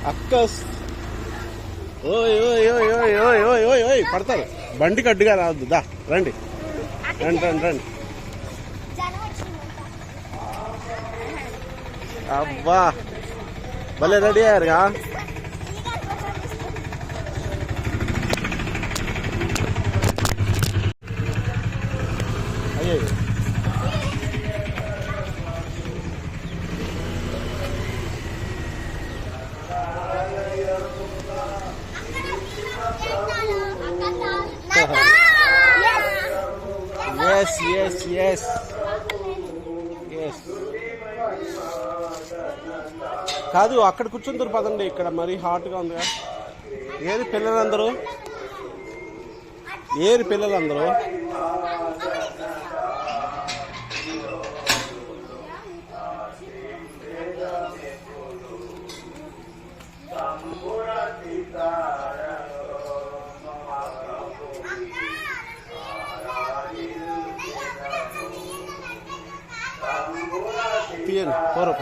అక్క ఓయ్ ఓయ్ ఓయ్ ఓయ్ ఓయ్ ఓయ్ ఓయ్ ఓయ్ పడతారు. బండికి అడ్డుగా రావద్దు. దా రండి రండి రండి రండి. అబ్బా భలే రెడీ అయ్యారుగా. అయ్యో yes yes yes yes కాదు అక్కడ కూర్చుందరు పదండి. ఇక్కడ మరీ హాట్గా ఉందిగా. ఏది పిల్లలందరూ, ఏరి పిల్లలందరూ. పియన్ కోరప